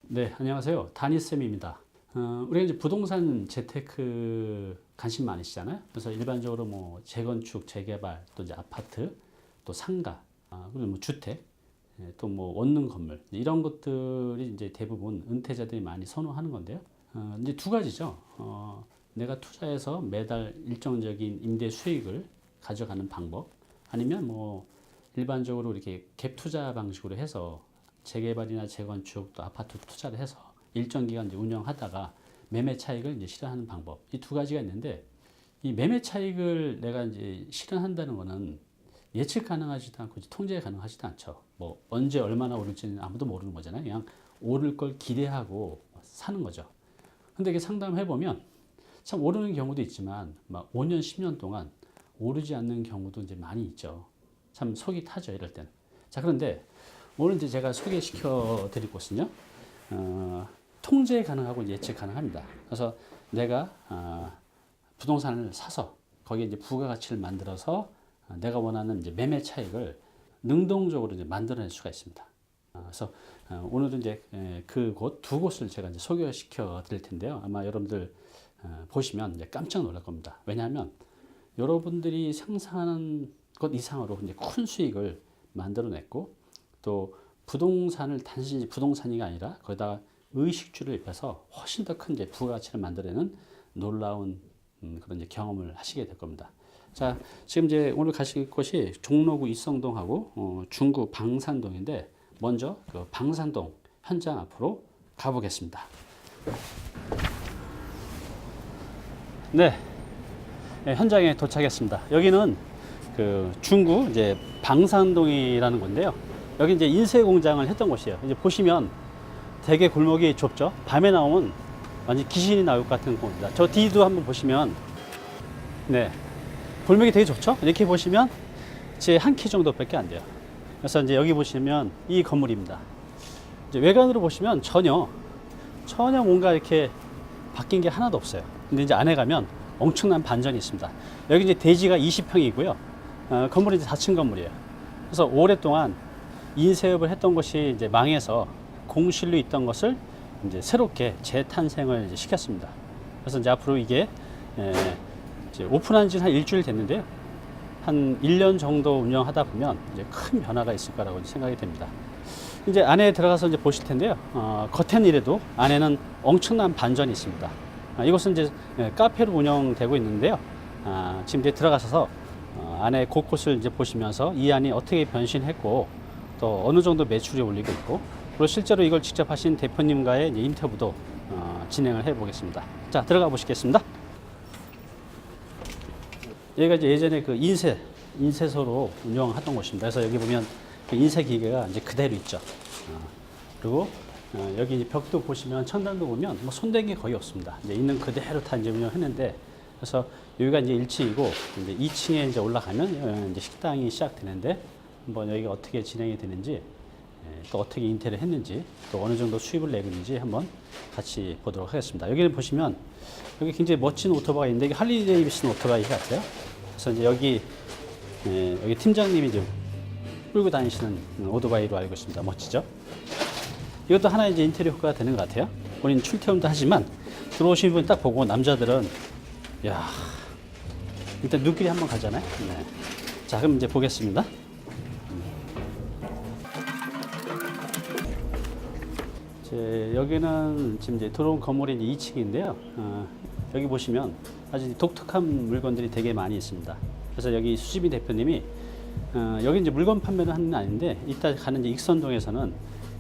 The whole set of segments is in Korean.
네, 안녕하세요. 다니쌤입니다. 우리가 이제 부동산 재테크 관심 많으시잖아요. 그래서 일반적으로 뭐 재건축, 재개발, 또 이제 아파트, 또 상가, 그리고 뭐 주택, 또 뭐 원룸 건물 이런 것들이 이제 대부분 은퇴자들이 많이 선호하는 건데요. 이제 두 가지죠. 내가 투자해서 매달 일정적인 임대 수익을 가져가는 방법, 아니면 뭐 일반적으로 이렇게 갭 투자 방식으로 해서 재개발이나 재건축 또 아파트 투자를 해서 일정 기간 이제 운영하다가 매매 차익을 이제 실현하는 방법, 이 두 가지가 있는데, 이 매매 차익을 내가 이제 실현한다는 거는 예측 가능하지도 않고 통제 가능하지도 않죠. 뭐 언제 얼마나 오를지는 아무도 모르는 거잖아요. 그냥 오를 걸 기대하고 사는 거죠. 근데 이게 상담해 보면 참 오르는 경우도 있지만 막 5년, 10년 동안 오르지 않는 경우도 이제 많이 있죠. 참 속이 타죠, 이럴 때는. 자, 그런데 오늘 이제 제가 소개시켜 드릴 곳은요, 통제 가능하고 예측 가능합니다. 그래서 내가 부동산을 사서 거기에 이제 부가가치를 만들어서 내가 원하는 이제 매매 차익을 능동적으로 이제 만들어낼 수가 있습니다. 그래서 오늘은 이제 그곳 두 곳을 제가 이제 소개시켜 드릴 텐데요. 아마 여러분들 보시면 이제 깜짝 놀랄 겁니다. 왜냐하면 여러분들이 상상하는 것 이상으로 이제 큰 수익을 만들어냈고, 또 부동산을 단순히 부동산이 아니라 거기다가 의식주를 입혀서 훨씬 더 큰 이제 부가가치를 만들어내는 놀라운 그런 이제 경험을 하시게 될 겁니다. 자, 지금 이제 오늘 가실 곳이 종로구 이성동하고 중구 방산동인데, 먼저 그 방산동 현장 앞으로 가보겠습니다. 네, 현장에 도착했습니다. 여기는 그 중구 이제 방산동이라는 건데요. 여기 이제 인쇄 공장을 했던 곳이에요. 이제 보시면 되게 골목이 좁죠. 밤에 나오면 완전 귀신이 나올 것 같은 곳입니다. 저 뒤도 한번 보시면, 네, 골목이 되게 좁죠. 이렇게 보시면 제 한 키 정도밖에 안 돼요. 그래서 이제 여기 보시면 이 건물입니다. 이제 외관으로 보시면 전혀 뭔가 이렇게 바뀐 게 하나도 없어요. 근데 이제 안에 가면 엄청난 반전이 있습니다. 여기 이제 대지가 20평이고요. 건물이 이제 4층 건물이에요. 그래서 오랫동안 인쇄업을 했던 것이 이제 망해서 공실로 있던 것을 이제 새롭게 재탄생을 이제 시켰습니다. 그래서 이제 앞으로 이게 이제 오픈한 지는 한 일주일 됐는데요. 한 1년 정도 운영하다 보면 이제 큰 변화가 있을 거라고 생각이 됩니다. 이제 안에 들어가서 이제 보실 텐데요. 겉에는 이래도 안에는 엄청난 반전이 있습니다. 이곳은 이제 카페로 운영되고 있는데요. 지금 이제 들어가셔서 안에 곳곳을 이제 보시면서 이 안이 어떻게 변신했고, 또 어느 정도 매출이 올리고 있고, 그리고 실제로 이걸 직접 하신 대표님과의 이제 인터뷰도 진행을 해 보겠습니다. 자, 들어가 보시겠습니다. 여기가 이제 예전에 그 인쇄소로 운영하던 곳입니다. 그래서 여기 보면 그 인쇄 기계가 이제 그대로 있죠. 그리고 여기 이제 벽도 보시면, 천장도 보면 뭐 손댄 게 거의 없습니다. 이제 있는 그대로 다 이제 운영했는데, 그래서 여기가 이제 1층이고, 이제 2층에 이제 올라가면 이제 식당이 시작되는데, 한번 여기가 어떻게 진행이 되는지, 또 어떻게 인테리어 했는지, 또 어느 정도 수입을 내고 있는지 한번 같이 보도록 하겠습니다. 여기를 보시면 여기 굉장히 멋진 오토바이가 있는데, 이게 할리 데이비슨 오토바이 같아요. 그래서 이제 여기 팀장님이 이제 끌고 다니시는 오토바이로 알고 있습니다. 멋지죠? 이것도 하나의 이제 인테리어 효과가 되는 것 같아요. 본인 출퇴근도 하지만 들어오신 분 딱 보고 남자들은, 야, 일단 눈길이 한번 가잖아요. 네. 자, 그럼 이제 보겠습니다. 여기는 지금 이제 들어온 건물이 이제 2층인데요. 여기 보시면 아주 독특한 물건들이 되게 많이 있습니다. 그래서 여기 수지미 대표님이 여기 이제 물건 판매를 하는 게 아닌데, 이따 가는 이제 익선동에서는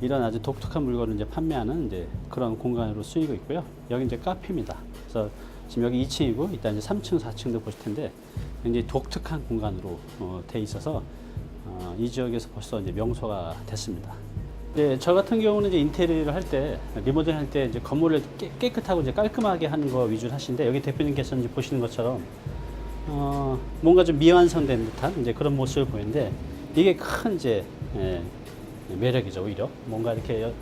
이런 아주 독특한 물건을 이제 판매하는 이제 그런 공간으로 쓰이고 있고요. 여기 이제 카페입니다. 그래서 지금 여기 2층이고, 이따 이제 3층, 4층도 보실 텐데 굉장히 독특한 공간으로 돼 있어서 이 지역에서 벌써 이제 명소가 됐습니다. 네, 저 같은 경우는 이제 인테리어를 할 때, 리모델링 할 때 이제 건물을 깨끗하고 이제 깔끔하게 하는 거 위주로 하시는데, 여기 대표님께서는 이제 보시는 것처럼 뭔가 좀 미완성된 듯한 이제 그런 모습을 보이는데, 이게 큰 이제 매력이죠. 오히려 뭔가 이렇게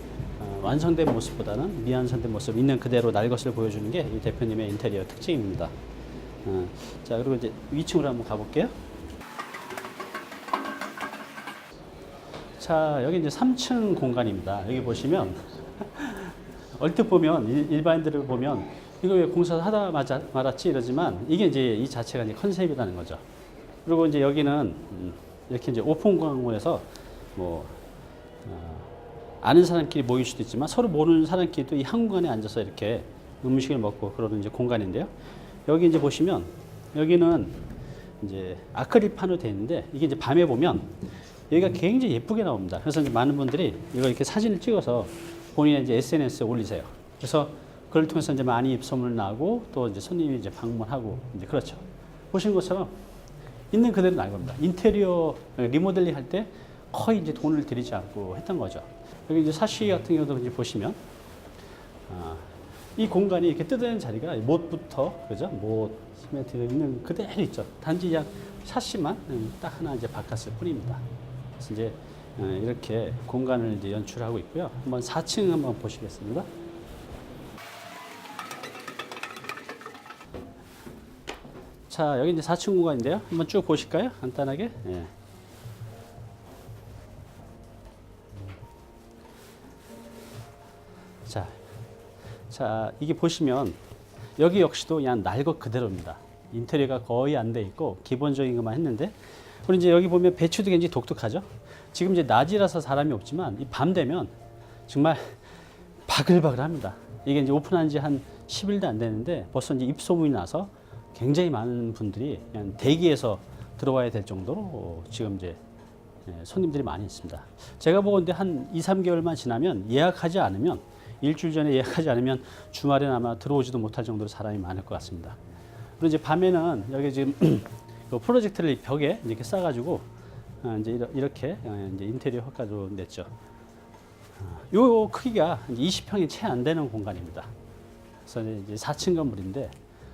완성된 모습보다는 미완성된 모습, 있는 그대로 날 것을 보여주는 게 이 대표님의 인테리어 특징입니다. 자, 그리고 이제 2층으로 한번 가볼게요. 자, 여기 이제 3층 공간입니다. 여기 보시면 얼핏 보면 일반인들을 보면 이거 왜 공사하다 말았지 이러지만 이게 이제 이 자체가 이제 컨셉이라는 거죠. 그리고 이제 여기는 이렇게 이제 오픈 공간에서 뭐 아는 사람끼리 모일 수도 있지만 서로 모르는 사람끼리도 이 한 공간에 앉아서 이렇게 음식을 먹고 그러는 이제 공간인데요. 여기 이제 보시면 여기는 이제 아크릴판으로 되어 있는데 이게 이제 밤에 보면 여기가 굉장히 예쁘게 나옵니다. 그래서 이제 많은 분들이 이거 이렇게 사진을 찍어서 본인의 이제 SNS에 올리세요. 그래서 그걸 통해서 이제 많이 입소문 나고 또 이제 손님이 이제 방문하고 이제 그렇죠. 보신 것처럼 있는 그대로 나온 겁니다. 인테리어 리모델링 할 때 거의 이제 돈을 들이지 않고 했던 거죠. 여기 이제 사시 같은 경우도 이제 보시면 이 공간이 이렇게 뜯어낸 자리가 못부터 그죠? 못 시멘트가 있는 그대로 있죠. 단지 그냥 샤시만 딱 하나 이제 바꿨을 뿐입니다. 그래서 이제 이렇게 공간을 이제 연출하고 있고요. 한번 4층 한번 보시겠습니다. 자, 여기 이제 4층 공간인데요. 한번 쭉 보실까요? 간단하게. 예. 자, 이게 보시면 여기 역시도 그냥 날 것 그대로입니다. 인테리어가 거의 안 돼 있고 기본적인 것만 했는데 그리고 이제 여기 보면 배치도 굉장히 독특하죠. 지금 이제 낮이라서 사람이 없지만 이 밤 되면 정말 바글바글합니다. 이게 이제 오픈한 지 한 10일도 안 되는데 벌써 이제 입소문이 나서 굉장히 많은 분들이 그냥 대기해서 들어와야 될 정도로 지금 이제 손님들이 많이 있습니다. 제가 보건대 한 2, 3개월만 지나면 예약하지 않으면 일주일 전에 예약하지 않으면 주말에는 아마 들어오지도 못할 정도로 사람이 많을 것 같습니다. 그리고 이제 밤에는 여기 지금 그 프로젝트를 벽에 이렇게 싸가지고 이제 이렇게 이제 인테리어 효과도 냈죠. 요 크기가 20평이 채 안 되는 공간입니다. 그래서 이제 4층 건물인데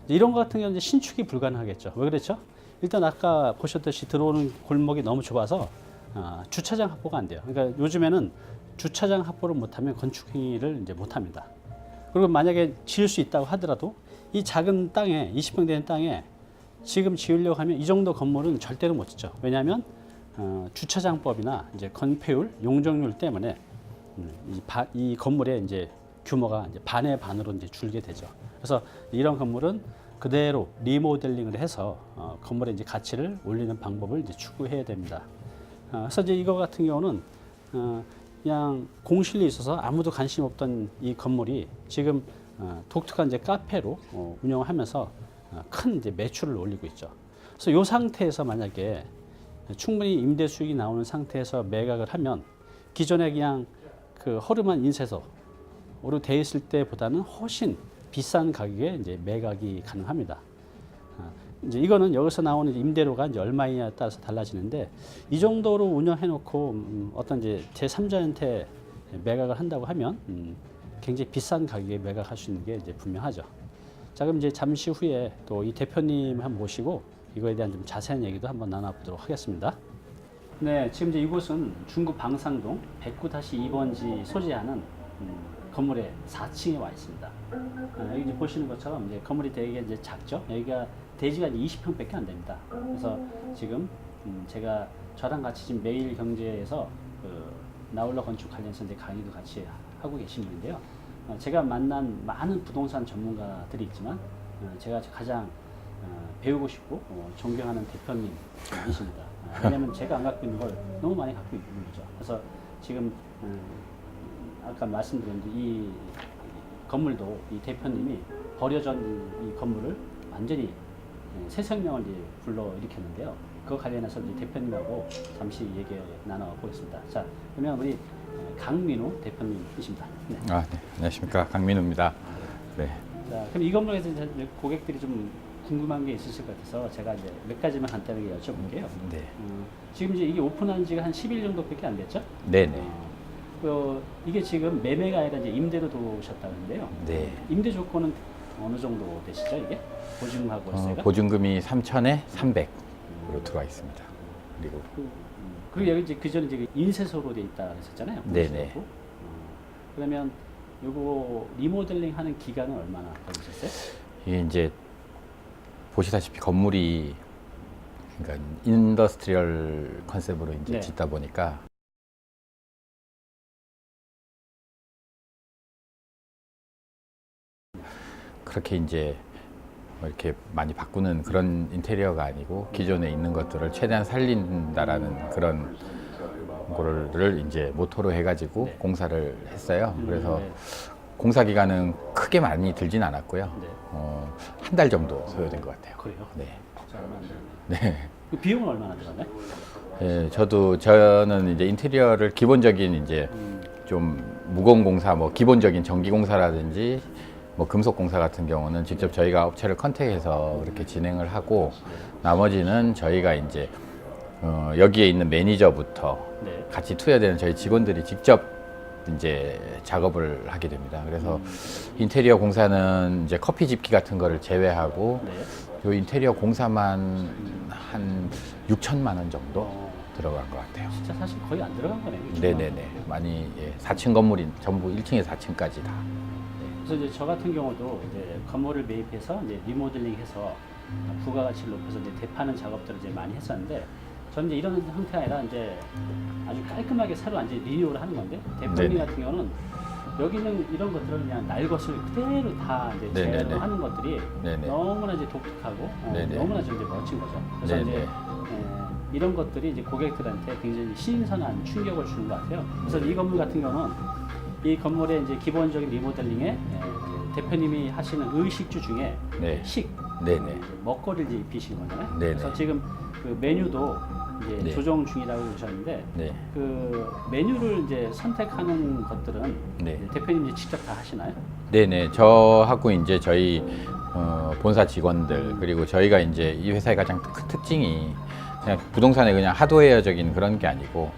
이런 것 같은 경우는 신축이 불가능하겠죠. 왜 그랬죠? 일단 아까 보셨듯이 들어오는 골목이 너무 좁아서 주차장 확보가 안 돼요. 그러니까 요즘에는 주차장 확보를 못하면 건축 행위를 이제 못합니다. 그리고 만약에 지을 수 있다고 하더라도 이 작은 땅에 20평 되는 땅에 지금 지으려고 하면 이 정도 건물은 절대로 못 짓죠. 왜냐하면 주차장법이나 이제 건폐율, 용적률 때문에 이 건물의 이제 규모가 이제 반의 반으로 이제 줄게 되죠. 그래서 이런 건물은 그대로 리모델링을 해서 건물의 이제 가치를 올리는 방법을 이제 추구해야 됩니다. 그래서 이제 이거 같은 경우는 그냥 공실이 있어서 아무도 관심 없던 이 건물이 지금 독특한 이제 카페로 운영을 하면서 큰 이제 매출을 올리고 있죠. 그래서 이 상태에서 만약에 충분히 임대 수익이 나오는 상태에서 매각을 하면 기존에 그냥 그 허름한 인쇄소로 돼 있을 때보다는 훨씬 비싼 가격에 이제 매각이 가능합니다. 이제 이거는 여기서 나오는 임대료가 이제 얼마이냐에 따라서 달라지는데 이 정도로 운영해 놓고 어떤 이제 제3자한테 매각을 한다고 하면 굉장히 비싼 가격에 매각할 수 있는 게 이제 분명하죠. 자, 그럼 이제 잠시 후에 또 이 대표님 한번 모시고 이거에 대한 좀 자세한 얘기도 한번 나눠보도록 하겠습니다. 네, 지금 이제 이곳은 중구 방상동 109-2번지 소재하는 건물의 4층에 와 있습니다. 여기 이제 보시는 것처럼 이제 건물이 되게 이제 작죠. 여기가 대지가 20평밖에 안 됩니다. 그래서 지금 제가 저랑 같이 지금 매일경제에서 그 나홀로 건축 관련해서 이제 강의도 같이 하고 계신 분인데요. 제가 만난 많은 부동산 전문가들이 있지만 제가 가장 배우고 싶고 존경하는 대표님이십니다. 왜냐하면 제가 안 갖고 있는 걸 너무 많이 갖고 있는 거죠. 그래서 지금 아까 말씀드린 이 건물도 이 대표님이 버려진 이 건물을 완전히 새 생명을 이제 불러일으켰는데요. 그거 관련해서 이제 대표님하고 잠시 얘기 나눠보겠습니다. 자, 그러면 우리 강민우 대표님이십니다. 네. 네. 안녕하십니까. 강민우입니다. 네. 자, 그럼 이 건물에 대해서 고객들이 좀 궁금한 게 있으실 것 같아서 제가 이제 몇 가지만 간단하게 여쭤볼게요. 네. 지금 이제 이게 오픈한 지가 한 10일 정도밖에 안 됐죠? 네네. 이게 지금 매매가 아니라 이제 임대로 들어오셨다는데요. 네. 임대 조건은 어느 정도 되시죠, 이게? 보증금하고 월세가? 보증금이 3천에 300으로 들어와 있습니다. 그리고 여기 이제 그전에 이제 인쇄소로 돼 있다 그랬었잖아요. 네네. 그러면 요거 리모델링 하는 기간은 얼마나 걸리셨어요? 이게 이제 보시다시피 건물이 그러니까 인더스트리얼 컨셉으로 이제 네. 짓다 보니까 그렇게 이제 뭐 이렇게 많이 바꾸는 그런 인테리어가 아니고 기존에 있는 것들을 최대한 살린다라는 그런 거를 이제 모토로 해가지고 네. 공사를 했어요. 그래서 네. 공사 기간은 크게 많이 들진 않았고요. 네. 한 달 정도 소요된 것 같아요. 그래요? 네. 자, 얼마 안 되네. 네. 그 비용은 얼마나 들었나요? 예, 저는 이제 인테리어를 기본적인 이제 좀 무거운 공사, 뭐 기본적인 전기 공사라든지 뭐 금속 공사 같은 경우는 직접 저희가 업체를 컨택해서 그렇게 진행을 하고 나머지는 저희가 이제 여기에 있는 매니저부터 네. 같이 투여되는 저희 직원들이 직접 이제 작업을 하게 됩니다. 그래서 인테리어 공사는 이제 커피 집기 같은 거를 제외하고 네. 요 인테리어 공사만 한 6천만 원 정도 들어간 것 같아요. 진짜 사실 거의 안 들어간 거네요. 네네네. 많이 4층 건물이 전부 1층에서 4층까지 다. 그래서 이제 저 같은 경우도 이제 건물을 매입해서 이제 리모델링해서 부가가치를 높여서 이제 되파는 작업들을 이제 많이 했었는데 저는 이제 이런 형태가 아니라 이제 아주 깔끔하게 새로 완전 리뉴얼을 하는 건데 대표님 네네. 같은 경우는 여기 있는 이런 것들을 그냥 날 것을 그대로 다 이제 네네네. 재현을 하는 것들이 네네. 너무나 이제 독특하고 네네. 너무나 좀 이제 멋진 거죠. 그래서 네네. 이제 이런 것들이 이제 고객들한테 굉장히 신선한 충격을 주는 것 같아요. 그래서 이 건물 같은 경우는 이 건물의 이제 기본적인 리모델링에 대표님이 하시는 의식주 중에 네. 식, 네네. 먹거리를 이제 입히신 거잖아요. 네네. 그래서 지금 그 메뉴도 이제 네. 조정 중이라고 그러셨는데 네. 그 메뉴를 이제 선택하는 것들은 네. 이제 대표님이 직접 다 하시나요? 네네. 저하고 이제 저희 본사 직원들 그리고 저희가 이제 이 회사의 가장 큰 특징이 그냥 부동산에 그냥 하드웨어적인 그런 게 아니고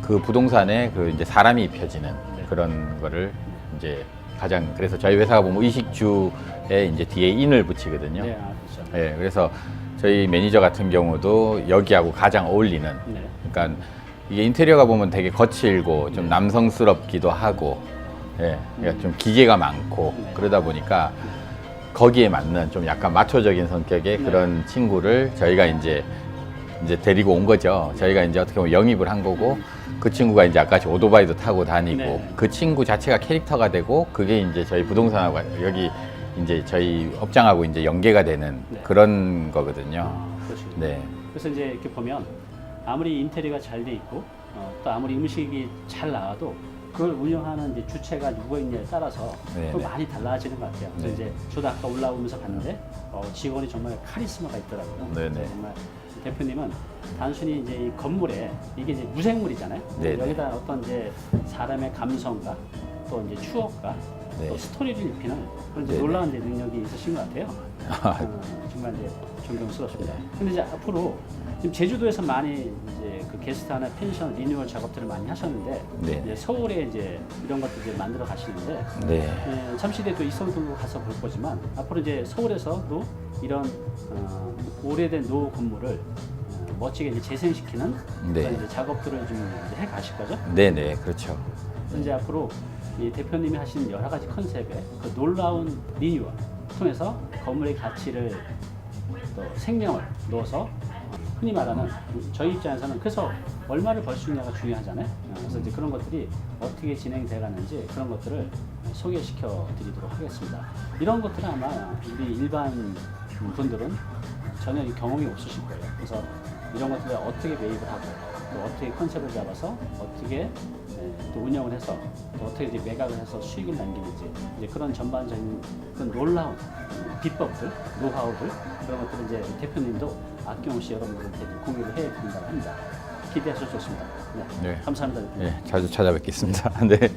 그 부동산에 그 이제 사람이 입혀지는 그런 거를 이제 가장 그래서 저희 회사가 보면 의식주에 이제 뒤에 인을 붙이거든요. 네, 그렇죠. 예, 그래서 저희 매니저 같은 경우도 여기하고 가장 어울리는 네. 그러니까 이게 인테리어가 보면 되게 거칠고 좀 남성스럽기도 하고 예, 그러니까 좀 기계가 많고 네. 그러다 보니까 거기에 맞는 좀 약간 마초적인 성격의 네. 그런 친구를 저희가 이제 데리고 온 거죠. 저희가 이제 어떻게 보면 영입을 한 거고 그 친구가 이제 아까 오토바이도 타고 다니고 네. 그 친구 자체가 캐릭터가 되고 그게 이제 저희 부동산하고 여기 이제 저희 업장하고 이제 연계가 되는 네. 그런 거거든요. 그렇죠. 네. 그래서 이제 이렇게 보면 아무리 인테리어가 잘 돼 있고 또 아무리 음식이 잘 나와도 그걸 운영하는 이제 주체가 누가 있냐에 따라서 네, 또 네. 많이 달라지는 것 같아요. 그래서 네. 이제 저도 아까 올라오면서 봤는데 직원이 정말 카리스마가 있더라고요. 네, 네. 그래서 정말 대표님은 단순히 이제 이 건물에 이게 이제 무생물이잖아요. 네, 네. 여기다 어떤 이제 사람의 감성과 또 이제 추억과 네. 또 스토리를 입히는 그런 이제 네, 네. 놀라운 이제 능력이 있으신 것 같아요. 정말 이제 존경스럽습니다. 근데 이제 앞으로 지금 제주도에서 많이 이제 그 게스트하나 펜션 리뉴얼 작업들을 많이 하셨는데 네. 이제 서울에 이제 이런 것들 이제 만들어 가시는데 네. 잠시 뒤에 또 이성도 가서 볼 거지만 앞으로 이제 서울에서도 이런 오래된 노후 건물을 멋지게 이제 재생시키는 네. 그런 이제 작업들을 좀 이제 해 가실 거죠? 네네, 그렇죠. 그래서 이제 앞으로 이 대표님이 하신 여러 가지 컨셉의 그 놀라운 리뉴얼 통해서 건물의 가치를 또 생명을 넣어서 흔히 말하는 저희 입장에서는 그래서 얼마를 벌 수 있냐가 중요하잖아요. 그래서 이제 그런 것들이 어떻게 진행돼 가는지 그런 것들을 소개시켜 드리도록 하겠습니다. 이런 것들은 아마 우리 일반 분들은 전혀 경험이 없으실 거예요. 그래서 이런 것들을 어떻게 매입을 하고 또 어떻게 컨셉을 잡아서 어떻게 또 운영을 해서 또 어떻게 이제 매각을 해서 수익을 남기는지 이제 그런 전반적인 그런 놀라운 비법들, 노하우들 그런 것들을 이제 대표님도 아낌없이 여러분들한테 공유를 해드린다고 합니다. 기대하셔도 좋습니다. 네, 네. 감사합니다. 대표님. 네, 자주 찾아뵙겠습니다. 네.